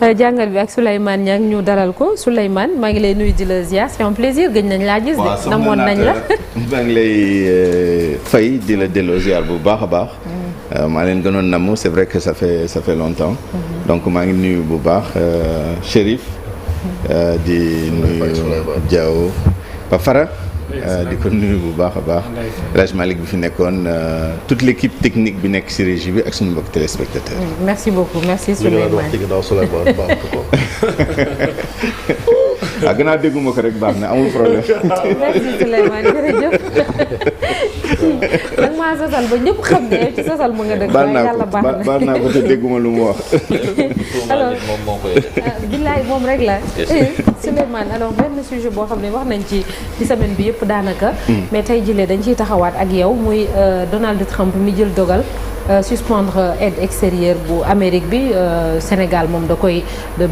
jàngal bi ak Souleymane Niang ñu dalal ko Souleymane maa ngi lay nuyu di la ziar c'est un plaisir gëj nañ laa gis de. namoon nañ la maa ngi lay fay di la delloo ziar bu baax a baax. maa leen gënoon namm c'est vrai que ça fait longtemps. donc maa ngi nuyu bu baax Chérif. di nuyu Diaw ba Fara. di ko nuyu bu baax a baax El Hadj Malick bi fi nekkoon toute l'équipe technique bi nekk ci régie bi ak suñu mbokk téléspectateurs. merci beaucoup merci Souleymane. ah gannaaw dégguma ko rek baax na amul problème. merci Souleymane jërëjëf. nag maa sosal ba ñëpp xam ne ci sosal mu nga dëgg. baal naa ko te dégguma lu mu wax. alors billaay moom rek la. Souleymane alors benn sujet boo xam ne wax nañ ci semaine bi yëpp daanaka. mais tey jii dañ ciy taxawaat ak yow muy Donald Trump mi jël dogal. suspendre aide extérieure bu Amérique bi Sénégal moom da koy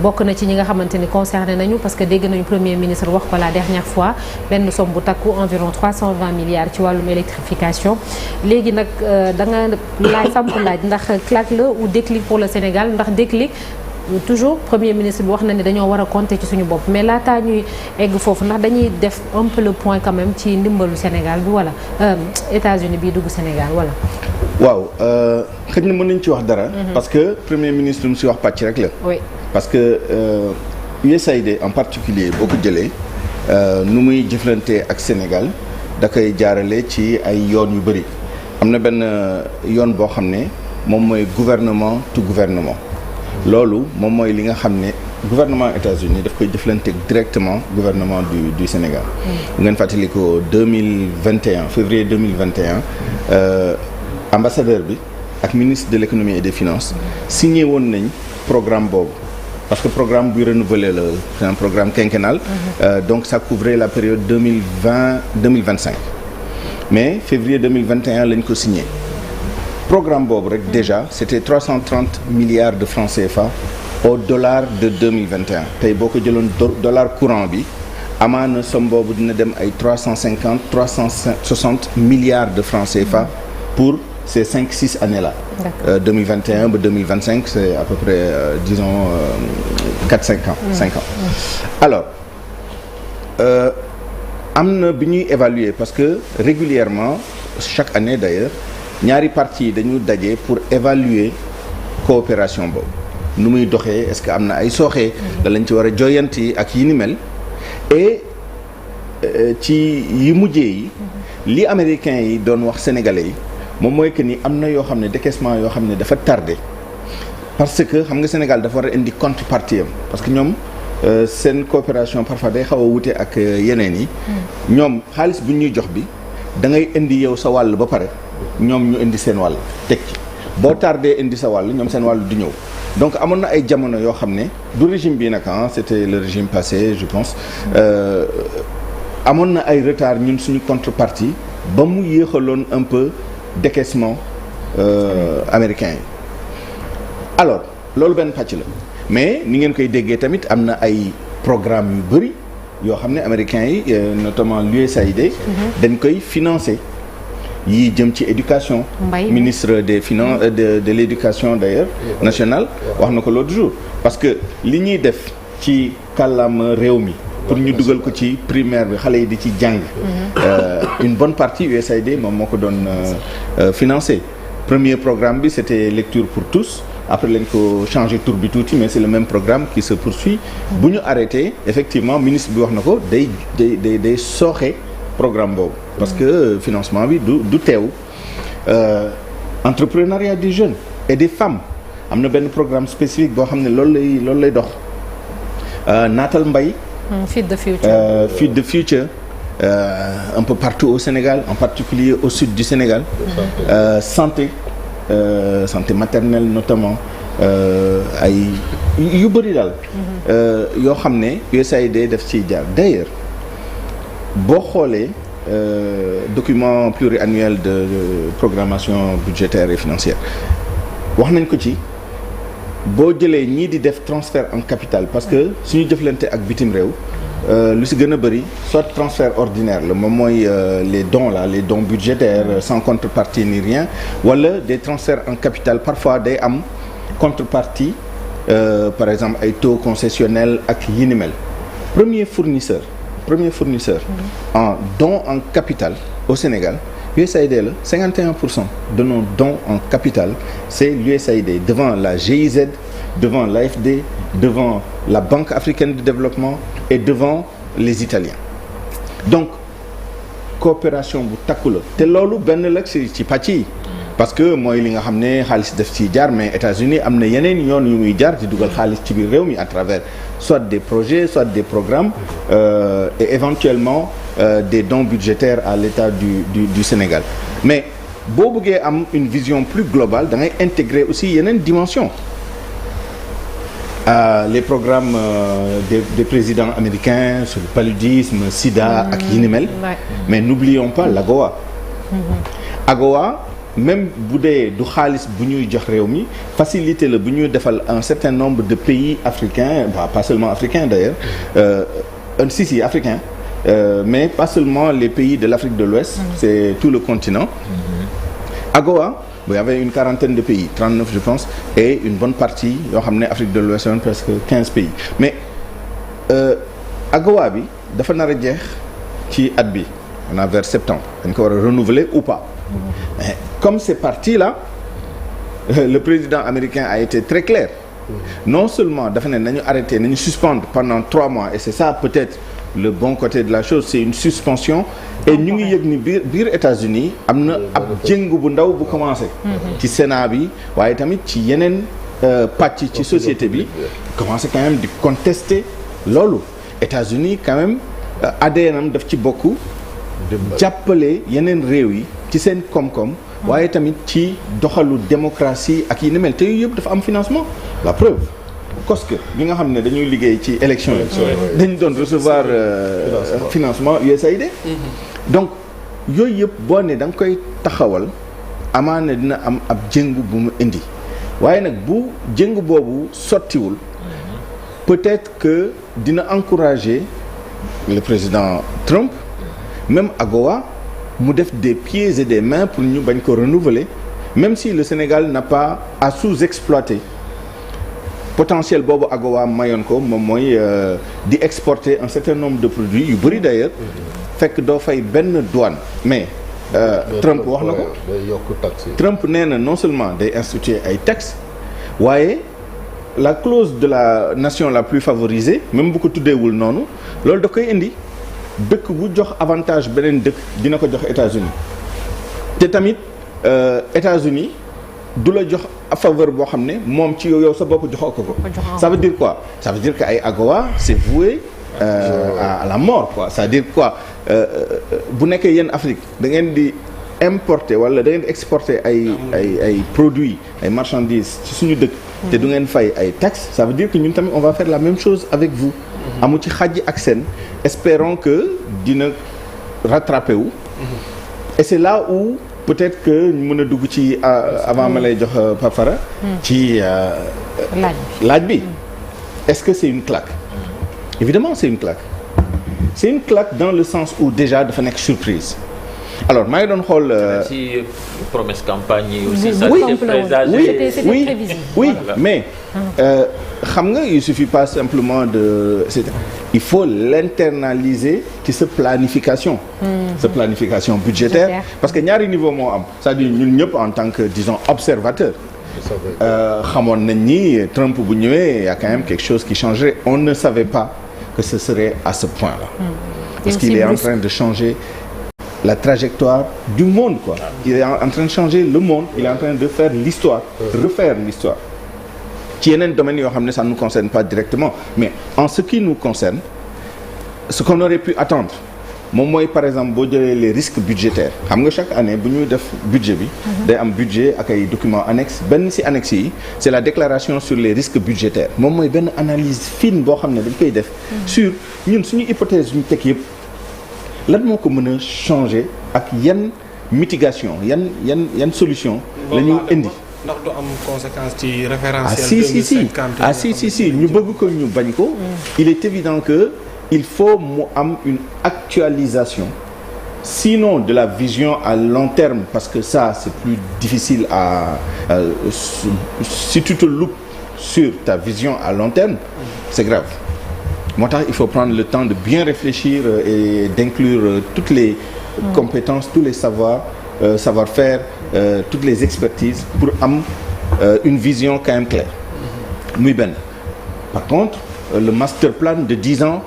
bokk na ci ñi nga xamante ni concerné nañu parce que dégg nañu premier ministre wax ko la dernière fois benn somme bu takku environ 320 milliards ci wàllum électrification léegi nag da nga laaj ndax claque la ou déclic pour le Sénégal ndax déclic toujours premier ministre bi wax na ne dañoo war a compter ci suñu bopp mais laataa ñuy egg foofu ndax dañuy def un peu le point quand même ci ndimbalu Sénégal bi wala États-Unis bii dugg Sénégal wala. waaw xëy na mën nañu ci wax dara. parce que premier ministre mu si wax pàcc rek la. oui parce que USAID en particulier boo ko jëlee nu muy jëflante ak Sénégal da koy jaarale ci ay yoon yu bëri am na benn yoon boo xam ne moom mooy gouvernement to gouvernement. loolu moom mooy li nga xam ne gouvernement États-Unis daf koy jëflante directement gouvernement du Sénégal. bu ngeen fàttali ko 2021 février 2021 ambassadeur bi ak ministre de l'économie et des finances signé woon nañ programme boobu parce que programme buy renouvelé la c'est un programme quinquennal. donc ça couvrait la période 2020-2025 mais février 2021 lañ ko signé. programme boobu rek déjà c'était 330 milliards de francs CFA au dollar de 2021 tey boo ko jëloon dollar courant bi amaana somme boobu dina dem ay 360 milliards de francs CFA pour ces 5-6 années-là. 2021 ba 2025 c'est à peu près disons 4-5 ans. 5 ans. alors am na bi ñuy évaluer parce que régulièrement chaque année d'ailleurs ñaari parties dañu daje pour évaluer coopération boobu nu muy doxee est-ce que am na ay sooxee da lañ ci war a joyanti ak yi ni mel et ci yi mujjee yi li américains yi doon wax sénégalais yi moom mooy que ni am na yoo xam ne décaissement yoo xam ne dafa tardé parce que xam nga Sénégal dafa war a indi contrepartie am parce que ñoom seen coopération parfois day xaw a wute ak yeneen yi ñoom xaalis bu ñuy jox bi da ngay indi yow sa wàll ba pare ñoom ñu indi seen wàll teg ci boo tardé indi sa wàll ñoom seen wàll du ñëw donc amoon na ay jamono yoo xam ne du régime bii nag c'était le régime passé je pense amoon na ay retard ñun suñu contrepartie ba mu yéexaloon un peu décaissement américain yi alors loolu benn pàcc la mais ni ngeen koy déggee tamit am na ay programme yu bëri yoo xam ne américains yi notamment l'USAID dañ koy financer yi jëm ci éducation ministre des finances de l'éducation d'ailleurs nationale wax na ko l'autre jour parce que li ñuy def ci kàllaama réew mi pour ñu dugal ko ci primaire bi xale yi di ci jàng une bonne partie USAID moom moo ko doon financer premier programme bi c'était lecture pour tous après lañ ko changer tour bi tuuti mais c'est le même programme qui se poursuit bu ñu arrêté effectivement ministre bi wax na ko day sooxe programme boobu parce que financement bi du teew entrepreneuriat des jeunes et des femmes am na benn programme spécifique boo xam ne loolu lay dox naatal mbay Feed the Future Feed the Future un peu partout au Sénégal en particulier au sud du Sénégal santé maternelle notamment ay yu bëri daal yoo xam ne USAID def ciy jaar d'ailleurs boo xoolee document pluriannuel de programmation budgétaire et financière wax nañ ko ci boo jëlee ñii di def transfert en capital parce que suñu jëflante ak bitim réew lu si gën a bëri soit transfert ordinaire la moom mooy les dons budgétaires sans contrepartie ni rien wala des transferts en capital parfois day am contrepartie par exemple ay taux concessionnels ak yi ni mel premier fournisseur en don en capital au Sénégal USAID la 51% de nos dons en capital c'est l'USAID devant la GIZ devant l'AFD devant la Banque africaine de développement et devant les Italiens donc coopération bu takku la te loolu benn la ci pàcc yi parce que mooy li nga xam ne xaalis def ci jaar mais États-Unis am na yeneen yoon yu muy jaar di dugal xaalis ci biir réew mi à travers soit des projets soit des programmes et éventuellement des dons budgétaires à l'État du Sénégal mais boo bëggee am une vision plus globale da ngay intégrer aussi yeneen dimension les programmes des présidents américains sur le paludisme sida ak yi ni mel mais n'oublions pas l'AGOA AGOA même bu dee du xaalis bu ñuy jox réew mi facilité la bu ñuy defal un certain nombre de pays africains pas seulement africains d'ailleurs si africains mais pas seulement les pays de l'Afrique de l'Ouest c'est tout le continent AGOA il y avait une quarantaine de pays 39 je pense et une bonne partie yoo xam ne Afrique de l'Ouest presque 15 pays mais AGOA bi dafa nar a jeex ci at bi on a vers septembre dañ ko war a renouveler ou pas mais comme c'est parti là le président américain a été très clair non seulement dafa ne nañu arrêter nañu suspendre pendant 3 mois et c'est ça peut-être le bon côté de la chose c'est une suspension et ñu ngi yëg ni biir États-Unis am na ab jéngu bu ndaw bu commencé ci Sénat bi waaye tamit ci yeneen pàcc ci société bi commencé quand même di contester loolu États-Unis quand même ADN-am daf ci bokk jàppale yeneen réew yi ci seen koom-koom waaye tamit ci doxalu démocratie ak yi ni mel te yooyu yëpp dafa am financement la preuve COSCE bi nga xam ne dañuy liggéey ci élection yi dañu doon recevoir financement USAID donc yooyu yëpp boo ne da nga koy taxawal amaana dina am ab jëngu bu mu indi waaye nag bu jëngu boobu sottiwul peut-être que dina encourager le président Trump même AGOA mu def des pieds et des mains pour ñu bañ ko renouveler même si le Sénégal n'a pas à sous-exploiter potentiel boobu AGOA mayoon ko moom mooy di exporter un certain nombre de produits yu bëri d'ailleurs fekk doo fay benn douane mais Trump wax na ko Trump nee na non seulement day instituer ay taxes waaye la clause de la nation la plus favorisée même bu ko tuddeewul noonu loolu da koy indi dëkk bu jox avantage beneen dëkk dina ko jox États-Unis te tamit États-Unis du la jox faveur boo xam ne moom ci yow sa bopp joxoo ko ça veut dire quoi ça veut dire que ay AGOA c'est voué à la mort quoi c'est-à-dire quoi bu nekkee yéen Afrique da ngeen di importer wala da ngeen di exporter ay produits ay marchandises ci suñu dëkk te du ngeen fay ay taxes ça veut dire que ñun tamit on va faire la même chose avec vous amu ci xajji ak seen espérons que dina rattraper wu et c'est là où peut-être que ñu mën a dugg ci avant ma lay jox Papara ci laaj bi est-ce que c'est une claque évidemment c'est une claque dans le sens où déjà dafa nekk surprise alors maa ngi doon xool ci promesse campagne yi aussi ça oui mais xam nga il suffit pas simplement il faut l'internaliser ci sa planification budgétaire parce que ñaari niveau moo am c'est-à-dire ñun ñëpp en tant que disons observateur xamoon nañ ni Trump bu ñëwee y a quand même quelque chose qui changerait on ne savait pas que ce serait à ce point-là parce qu'il est en train de changer la trajectoire du monde quoi il est en train de changer le monde il est en train de faire l'histoire refaire l'histoire ci yeneen domaines yoo xam ne ça ne nous concerne pas directement mais en ce qui nous concerne ce qu'on aurait pu attendre moom mooy par exemple boo jëlee les risques budgétaires xam nga chaque année bu ñuy def budget bi day am budget ak ay documents annexes benn ci annexes yi c'est la déclaration sur les risques budgétaires moom mooy benn analyse fine boo xam ne dañ koy def sur ñun suñu hypothèse yu ñu teg yëpp lan moo ko mën a changer ak yan mitigation yan solution la ñu indi ndax du am conséquence ci référentiel 2050 si ñu bëgg ko ñu bañ ko il est évident que il faut mu am une actualisation sinon de la vision à long terme parce que ça c'est plus difficile à si tu te loupes sur ta vision à long terme, c'est grave. Moo tax il faut prendre le temps de bien réfléchir et d'inclure toutes les compétences, tous les savoir-faire, toutes les expertises pour am une vision quand même claire. Muy benn. Par contre, le master plan de 10 ans,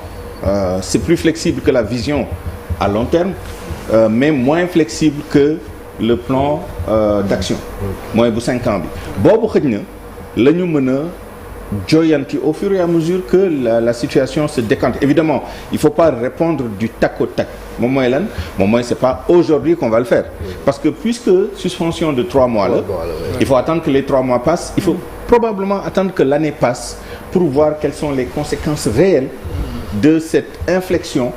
c'est plus flexible que la vision à long terme, mais moins flexible que le plan d'action. Mooy bu 5 ans bi. Boobu xëj na la ñu mën a joyanti au fur et à mesure que la situation se décante. Évidemment, il faut pas répondre du tac au tac. Moom mooy lan moom mooy c'est pas aujourd'hui qu'on va le faire. Parce que puisque suspension de 3 mois là, il faut attendre que les 3 mois passent. Il faut probablement attendre que l'année passe pour voir quelles sont les conséquences réelles de cette inflexion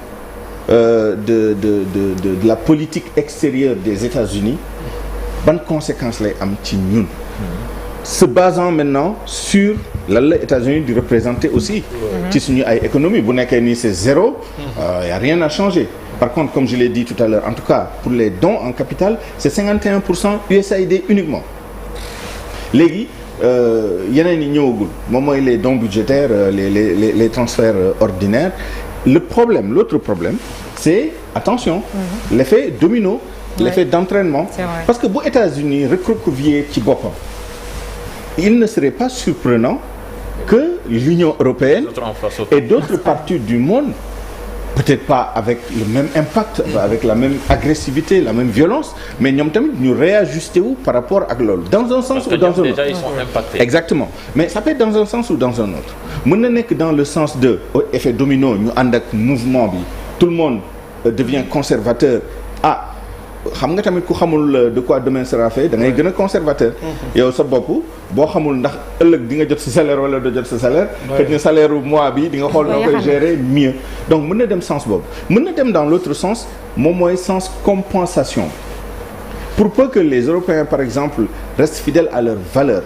de la politique extérieure des États-Unis. Ban conséquences lay am ci ñun. Se basant maintenant sur lan la États-Unis di représenter aussi ci suñu ay économie bu nekkee nii c'est zéro, y a rien à changer. Par contre, comme je l'ai dit tout à l'heure, en tout cas pour les dons en capital, c'est 51% USAID uniquement. Léegi yeneen yi ñëwagul moom mooy les dons budgétaires, les transferts ordinaires. L'autre problème, c'est attention, l'effet domino, l'effet d'entraînement. Parce que bu États-Unis recroquevillé ci boppam, il ne serait pas surprenant que l'Union européenne et d'autres parties du monde, peut-être pas avec le même impact, avec la même agressivité, la même violence, mais ñoom tamit ñu réajuster wu par rapport ak loolu, dans un sens ou dans un autre. Déjà ils sont impactés. Exactement, mais ça peut être dans un sens ou dans un autre. Mën na nekk dans le sens de effet domino, ñu ànd ak mouvement bi, tout le monde devient conservateur. Xam nga tamit ku xamul de quoi demain sera fait da ngay gën a conservateur. Yow sa bopp boo xamul ndax ëllëg di nga jot sa salaire wala doo jot sa salaire. xëy na salaire mois bi di nga xool noo koy gérer mieux. Donc mën na dem sens boobu. Mën na dem dans l'autre sens moom mooy sens compensation. Pour peu que les Européens par exemple restent fidèles à leurs valeurs.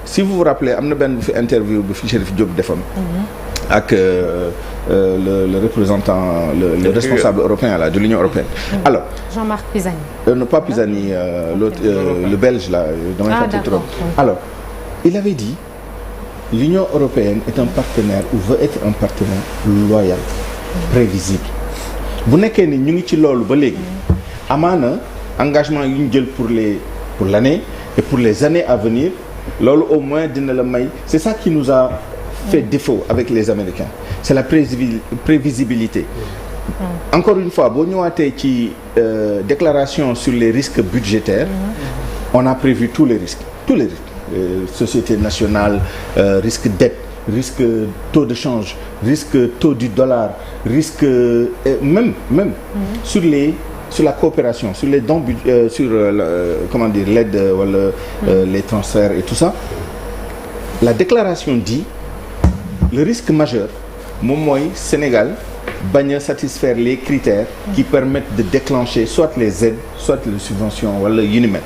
Si vous vous rappelez am na benn bu fi interview bu fi Chérif Diop defoon. Ak le représentant, le responsable européen là, de l'Union européenne. Alors, Jean-Marc Pisani. Non, pas Pisani, l'autre, le Belge là. D'accord. Alors, il avait dit, l'Union européenne est un partenaire ou veut être un partenaire loyal, prévisible. Bu nekkee ni ñu ngi ci loolu ba léegi, amaana engagement yu ñu jël pour l'année et pour les années à venir, loolu au moins dina la may. C'est ça qui nous a fait défaut avec les Américains. C'est la prévisibilité. Encore une fois, boo ñëwaatee ci déclaration sur les risques budgétaires, on a prévu tous les risques. Société nationale, risque dette, risque taux de change, risque taux du dollar, risque même sur la coopération, sur les dons, sur comment dire, l'aide wala les transferts et tout ça. La déclaration dit le risque majeur moom mooy Sénégal bañ a satisfaire les critères qui permettent de déclencher soit les aides soit les subventions wala yu ni mel.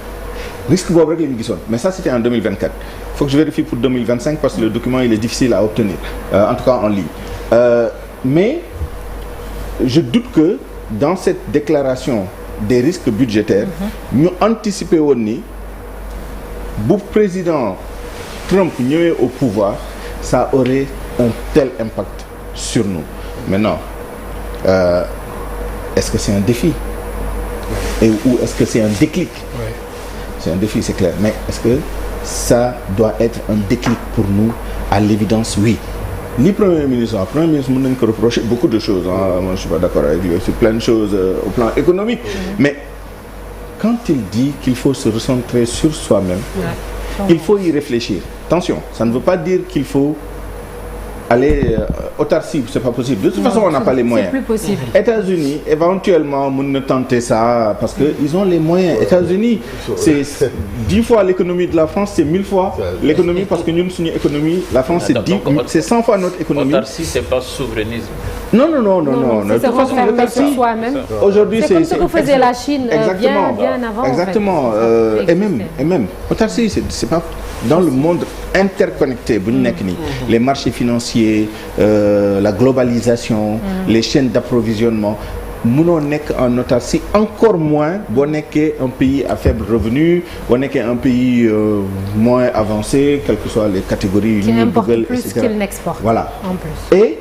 Risque boobu rek la ñu gisoon, mais ça c'était en 2024. Il faut que je vérifie pour 2025 parce que le document il est difficile à obtenir, en tout cas en ligne. Mais je doute que dans cette déclaration des risques budgétaires ñu anticiper woon ni bu président Trump ñëwee au pouvoir, ça aurait un tel impact sur nous. Maintenant, est-ce que c'est un défi? Ou est-ce que c'est un déclic? C'est un défi, c'est clair. Mais est-ce que ça doit être un déclic pour nous? À l'évidence, oui. Ni Premier ministre mën nañu ko reprocher beaucoup de choses. Moi, je suis pas d'accord avec lui sur plein de choses au plan économique. Mais quand il dit qu'il faut se recentrer sur soi-même, il faut y réfléchir. Attention, ça ne veut pas dire qu'il faut aller autarcie, c'est pas possible. De toute façon, on n'a pas les moyens. C'est plus possible. États-Unis, éventuellement, mën na tenter ça parce que ils ont les moyens. États-Unis, c'est 10 fois l'économie de la France, c'est 1000 fois l'économie parce que ñun suñu économie, la France c'est 100 fois notre économie. Autarcie, c'est pas souverainisme. Non. De toute façon, l'autarcie, aujourd'hui, c'est comme ce que faisait la Chine bien avant. Exactement. Et même, autarcie, c'est pas dans le monde interconnecté bu ñu nekk nii, les marchés financiers, la globalisation, les chaînes d'approvisionnement. mënoo nekk en autarcie, encore moins boo nekkee un pays à faible revenu, boo nekkee un pays moins avancé, quelles que soient les catégories yu ñu dugal, et cetera. Qu'il n'exporte. Voilà. En plus. Et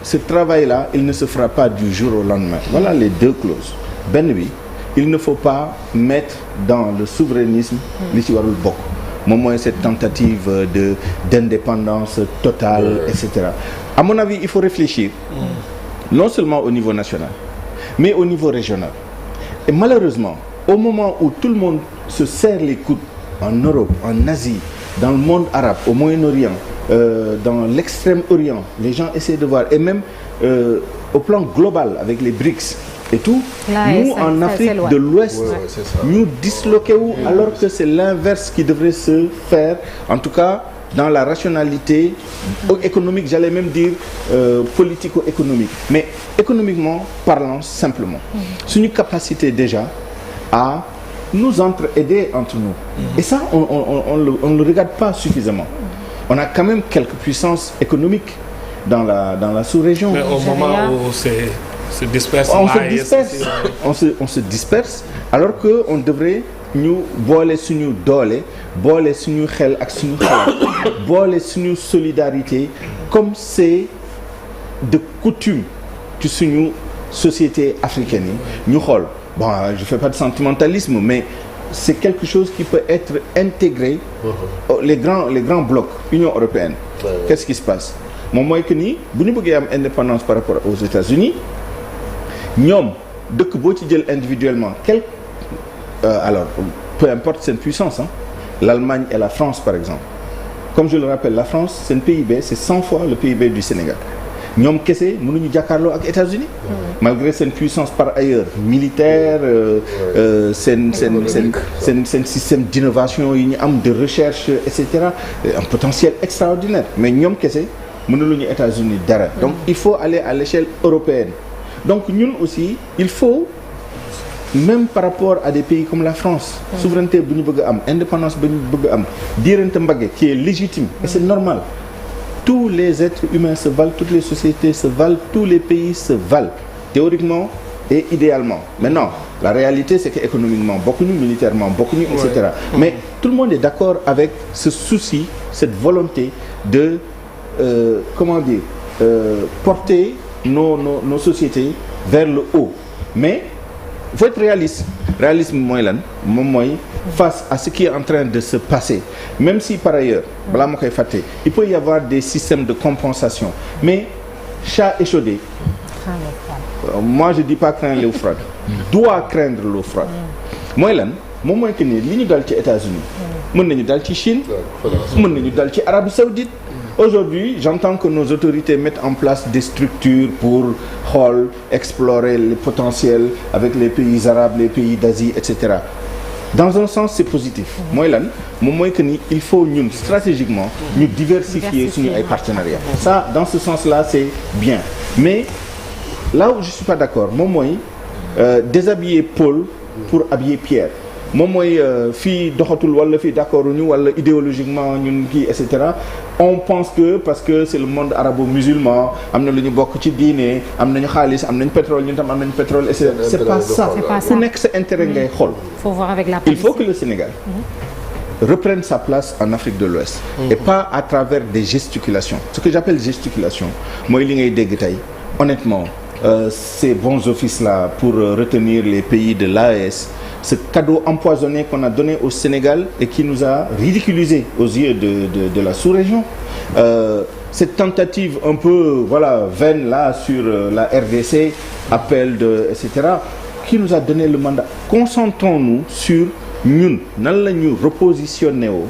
ce travail-là, il ne se fera pas du jour au lendemain. Voilà les deux clauses. Benn bi, il ne faut pas mettre dans le souverainisme li ci warul bokk. Moom mooy cette tentative d'indépendance totale, etc. À mon avis, il faut réfléchir, non seulement au niveau national, mais au niveau régional. Et malheureusement, au moment où tout le monde se serre les coudes, en Europe, en Asie, dans le monde arabe, au Moyen-Orient, dans l'extrême-orient, les gens essaient de voir, et même au plan global, avec les BRICS et tout, là, nous, en Afrique de l'Ouest, nous disloquons, alors que c'est l'inverse qui devrait se faire, en tout cas, dans la rationalité économique, j'allais même dire politico-économique. Mais économiquement parlant, simplement. C'est une capacité déjà à nous entraider entre nous. Et ça, on ne le regarde pas suffisamment. On a quand même quelques puissances économiques dans la sous-région. Mais au moment où se disperse, on se disperse, alors que on devrait ñu boole suñu doole, boole suñu xel ak suñu xalaat, boole suñu solidarité, comme c'est de coutume ci suñu société africaine yi ñu xool. Bon, je fais pas de sentimentalisme, mais c'est quelque chose qui peut être intégré. Les grands blocs, Union européenne. Qu'est-ce qui se passe? Moom mooy que ni bu ñu bëggee am indépendance par rapport aux États-Unis, ñoom dëkk boo ci jël individuellement alors peu importe seen puissance, l'Allemagne et la France par exemple. Comme je le rappelle, la France, seen PIB c'est 100 fois le PIB du Sénégal. ñoom kese mënuñu jàkkaarloo ak États-Unis malgré seen puissance par ailleurs militaire, seen système d'innovation yi ñu am, de recherche, et cetera, un potentiel extraordinaire. Mais ñoom kese mënuluñu États-Unis dara. Donc il faut aller à l'échelle européenne. Donc ñun aussi il faut, même par rapport à des pays comme la France, souveraineté bu ñu bëgg a am, indépendance bu ñu bëgg a am, diirante mbagge qui est légitime et c'est normal. Tous les êtres humains se valent, toutes les sociétés se valent, tous les pays se valent, théoriquement et idéalement. Maintenant, la réalité, c'est qu'économiquement, bokkuñu, militairement, bokkuñu, etc. Mais tout le monde est d'accord avec ce souci, cette volonté de, porter nos sociétés vers le haut. Mais il faut être réaliste. Réalisme mooy lan moom mooy face à ce qui est en train de se passer, même si par ailleurs balaa ma koy fàtte, il peut y avoir des systèmes de compensation, mais chat échaudé, moi je dis pas craindre l'eau froide, doit craindre l'eau froide. Mooy lan moom mooy que ni li ñu dal ci États-Unis mën nañu dal ci Chine, mën nañu dal ci Arabie Saoudite. Aujourd'hui, j'entends que nos autorités mettent en place des structures pour explorer les potentiels avec les pays arabes, les pays d'Asie, etc. Dans un sens, c'est positif. Moi, là, que il faut nous stratégiquement nous diversifier sur nos partenariats. Ça, dans ce sens-là, c'est bien. Mais là où je suis pas d'accord, moi, déshabiller Paul pour habiller Pierre. moom mooy fii doxatul wala fii d'accord ñu wala idéologiquement ñun kii et cetera. On pense que parce que c'est le monde arabo-musulman am na lu ñu bokk ci diine am nañu xaalis am nañu pétrole ñun tam am nañu pétrole et cetera. C'est pas ça. Ku nekk sa intérêt ngay xool. Faut voir avec la il faut que le Sénégal reprenne sa place en Afrique de l'Ouest et pas à travers des gesticulations. Ce que j'appelle gesticulations mooy li ngay dégg tey honnêtement ces bons offices-là pour retenir les pays de l'AES, ce cadeau empoisonné qu'on a donné au Sénégal et qui nous a ridiculisés aux yeux de la sous-région. Cette tentative un peu vaine là sur la RDC, appel etc., qui nous a donné le mandat. Concentrons-nous sur ñun nan la ñu repositionné woo.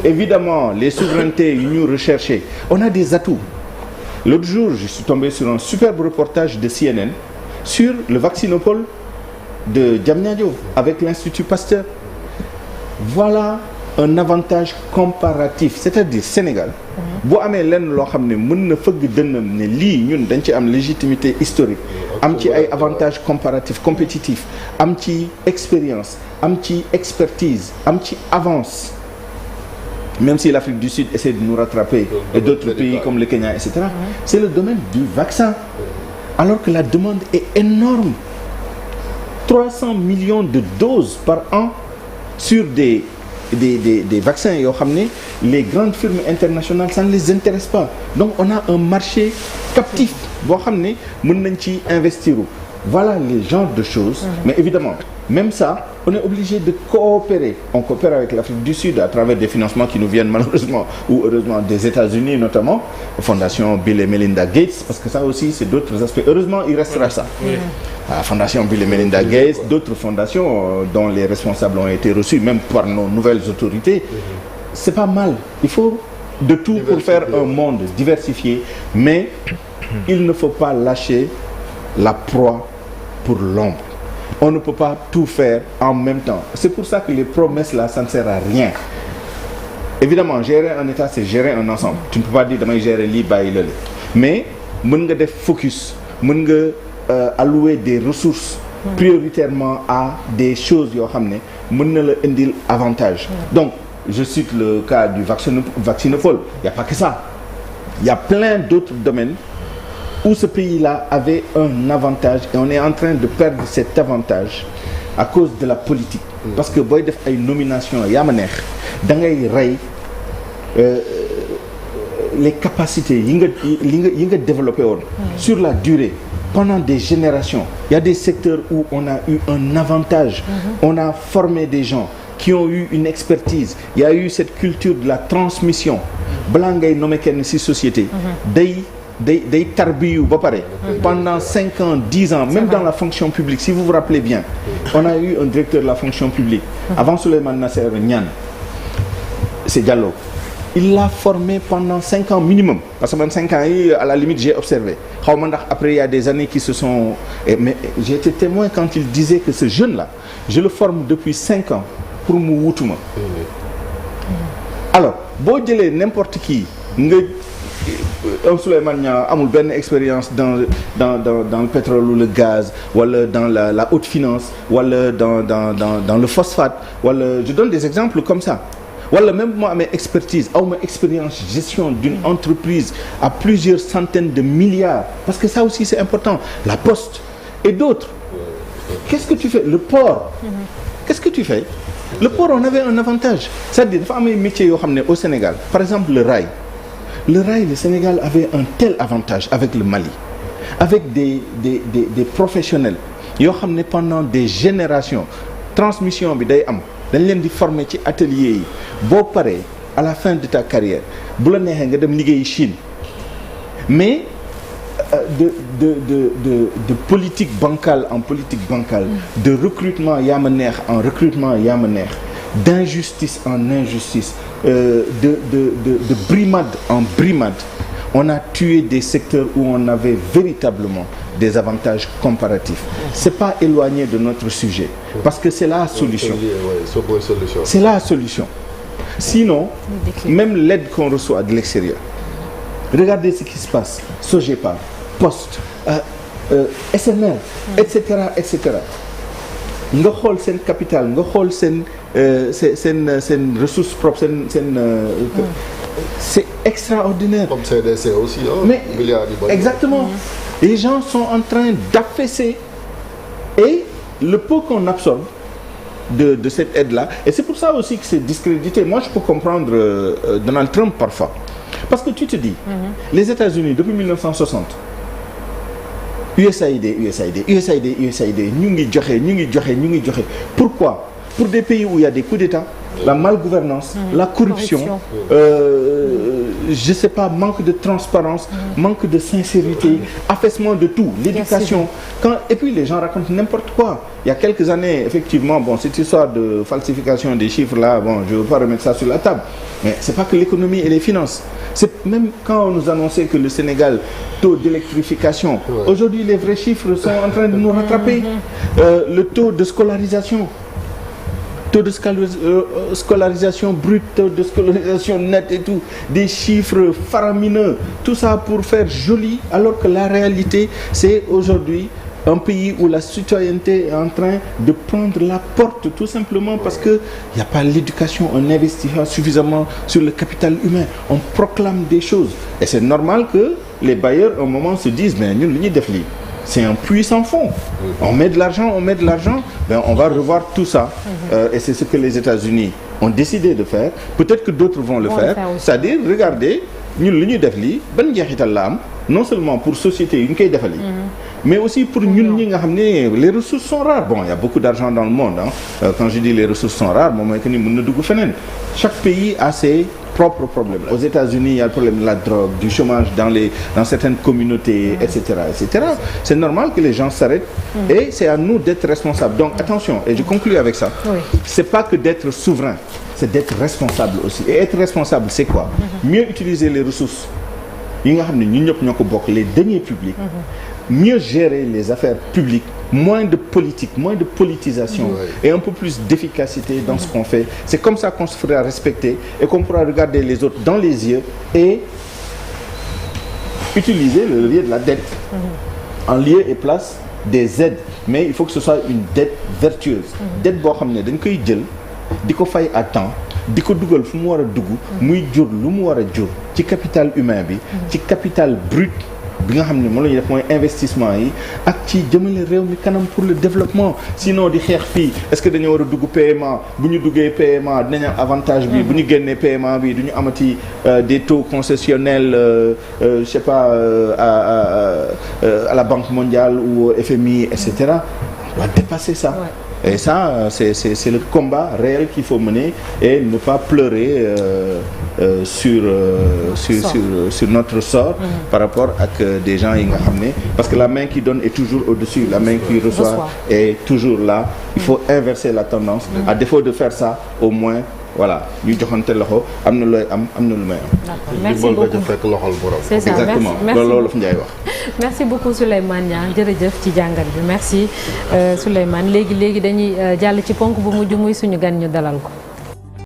Évidemment, les souverainetés yu ñu recherché, on a des atouts. L'autre jour, je suis tombé sur un superbe reportage de CNN sur le vaccinopole de Diamniadio avec l'Institut Pasteur. Voilà un avantage comparatif, c'est-à-dire Sénégal boo amee lenn loo xam ne mën na fëgg dënnam ne lii ñun dañ ci am légitimité historique, am ci ay avantages comparatifs compétitifs, am ci expérience, am ci expertise, am ci avance. Même si l'Afrique du Sud essaie de nous rattraper et d'autres pays comme le Kenya, etc. C'est le domaine du vaccin. alors que la demande est énorme. 300 millions de doses par an sur des vaccins yoo xam ne les grandes firmes internationales ça ne les intéresse pas. Donc on a un marché captif boo xam ne mën nañ ci investir. Voilà les genres de choses. Mais évidemment, même ça, on est obligé de coopérer. On coopère avec l'Afrique du Sud à travers des financements qui nous viennent malheureusement ou heureusement des États-Unis notamment, Fondation Bill et Melinda Gates, parce que ça aussi c'est d'autres aspects. Heureusement, il restera ça. La Fondation Bill et Melinda Gates, d'autres fondations dont les responsables ont été reçus même par nos nouvelles autorités. C'est pas mal. Il faut de tout pour faire un monde diversifié, mais il ne faut pas lâcher la proie pour l'ombre. On ne peut pas tout faire en même temps. C'est pour ça que les promesses là, ça ne sert à rien. Évidemment, gérer un État, c'est gérer un ensemble. Tu ne peux pas dire damay gérer lii bàyyi la mais mën nga def focus, mën nga allouer des ressources prioritairement à des choses yoo xam ne mën na la indil avantage. Donc, je cite le cas du vaccinopole. Il n'y a pas que ça. Il y a plein d'autres domaines où ce pays-là avait un avantage et on est en train de perdre cet avantage à cause de la politique. Parce que booy def ay nomination yaa ma neex da ngay rey les capacités yi nga développé woon sur la durée pendant des générations. Il y a des secteurs où on a eu un avantage. On a formé des gens qui ont eu une expertise. Il y a eu cette culture de la transmission. Balaa ngay nommer kenn ci société day tarbiyu ba pare pendant 5 ans 10 ans même dans la fonction publique. Si vous vous rappelez bien, on a eu un directeur de la fonction publique avant Souleymane Nasser Niane, c'est Diallo. Il l'a formé pendant 5 ans minimum, parce que man 5 ans yi à la limite j'ai observé. Xaw ma ndax après il y a des années qui se sont mais j'ai été témoin quand il disait que ce jeune là je le forme depuis 5 ans pour mu wutuma. Alors boo jëlee n'importe qui nga Souleymane Niang amul benn expérience dans le pétrole ou le gaz wala dans la haute finance wala dans le phosphate wala je donne des exemples comme ça. Wala même moi amee expertise awma expérience gestion d'une entreprise à plusieurs centaines de milliards, parce que ça aussi c'est important, la poste et d'autres. Qu'est-ce que tu fais? Le port. Qu'est-ce que tu fais? Le port, on avait un avantage, c'est-à-dire dafa am ay métiers yoo xam ne au Sénégal, par exemple le rail, le Sénégal avait un tel avantage avec le Mali, avec des professionnels yoo xam ne pendant des générations transmission bi day am dañ leen di former ci atelier yi. Boo paree à la fin de ta carrière bu la neexee nga dem liggéeyi Chine, mais de politique bancale en politique bancale, de recrutement yaa ma neex en recrutement yaa ma neex, d'injustice en injustice, de brimade en brimade, on a tué des secteurs où on avait véritablement des avantages comparatifs. C'est pas éloigné de notre sujet, parce que c'est la solution. C'est la solution. Sinon, même l'aide qu'on reçoit de l'extérieur, regardez ce qui se passe, Sogepa, Poste, SNL, etc., etc. nga xool seen capital, nga xool seen ressources propres, c'est extraordinaire. Comme CDC aussi, hein? Mais exactement. Les gens sont en train d'affaisser et le peu qu'on absorbe de cette aide-là, et c'est pour ça aussi que c'est discrédité. Moi, je peux comprendre Donald Trump parfois, parce que tu te dis, les États-Unis depuis 1960, USAID, ñu ngi joxe. Pourquoi? Pour des pays où il y a des coups d'État, la malgouvernance, la corruption, je sais pas, manque de transparence, manque de sincérité, affaissement de tout, l'éducation. Et puis les gens racontent n'importe quoi. Il y a quelques années, effectivement, bon, cette histoire de falsification des chiffres là, bon, je veux pas remettre ça sur la table, mais c'est pas que l'économie et les finances. C'est même quand on nous annonçait que le Sénégal, taux d'électrification, aujourd'hui les vrais chiffres sont en train de nous rattraper. Le taux de scolarisation. Taux de scolarisation brute, taux de scolarisation nette et tout, des chiffres faramineux, tout ça pour faire joli, alors que la réalité, c'est aujourd'hui un pays où la citoyenneté est en train de prendre la porte, tout simplement parce que il n'y a pas l'éducation, on n'investit pas suffisamment sur le capital humain, on proclame des choses. Et c'est normal que les bailleurs, à un moment, se disent, mais nous, nous, c'est un puits sans fond. On met de l'argent, ben on va revoir tout ça. Et c'est ce que les États-Unis ont décidé de faire. Peut-être que d'autres vont le faire. C'est-à-dire, regardez, ñun li ñuy def lii ban njeexital la am non seulement pour société yi ñu koy defali mais aussi pour ñun ñi nga xam ne les ressources sont rares. Bon, il y a beaucoup d'argent dans le monde, hein. Quand je dis les ressources sont rares, moom mooy que ni mën na dugg feneen. Chaque pays a ses propres problèmes. Aux États-Unis, il y a le problème de la drogue, du chômage dans certaines communautés, etc., etc. C'est normal que les gens s'arrêtent et c'est à nous d'être responsables. Donc attention, et je conclue avec ça. Oui. C'est pas que d'être souverain, c'est d'être responsable aussi. Et être responsable, c'est quoi? Mieux utiliser les ressources. Yi nga xam ne ñun ñëpp ñoo ko bokk, les deniers publics. Mieux gérer les affaires publiques, moins de politique, moins de politisation et un peu plus d'efficacité dans ce qu'on fait. C'est comme ça qu'on se fera respecter et qu'on pourra regarder les autres dans les yeux et utiliser le levier de la dette en lieu et place des aides. Mais il faut que ce soit une dette vertueuse. Dette boo xam ne dañ koy jël di ko fay à temps, di ko dugal fu mu war a dugg, muy jur lu mu war a jur ci capital humain bi, ci capital brut bi nga xam ne moom la ñuy def mooy investissement yi ak ci jëmale réew mi kanam pour le développement. Sinon di xeex fii est-ce que dañoo war a dugg PMA, bu ñu duggee PMA dinañ am avantage bi, bu ñu génnee PMA bi du ñu amati des taux concessionnels je sais pas à la Banque mondiale ou au FMI, etc. On doit dépasser ça. Et ça, c'est le combat réel qu'il faut mener et ne pas pleurer sur notre sort par rapport à des gens yi nga xam ne parce que la main qui donne est toujours au-dessus, la main qui reçoit est toujours là. Il faut inverser la tendance. À défaut de faire ça, au moins voilà ñu joxante loxo am na looy am na lu may am. Merci beaucoup. C'est ça. Exactement loolu la fi Ndiaye wax. Merci beaucoup Souleymane Niang jërëjëf ci jàngat bi merci Souleymane léegi dañuy jàll ci ponk bu mujj muy suñu gan ñu dalal ko.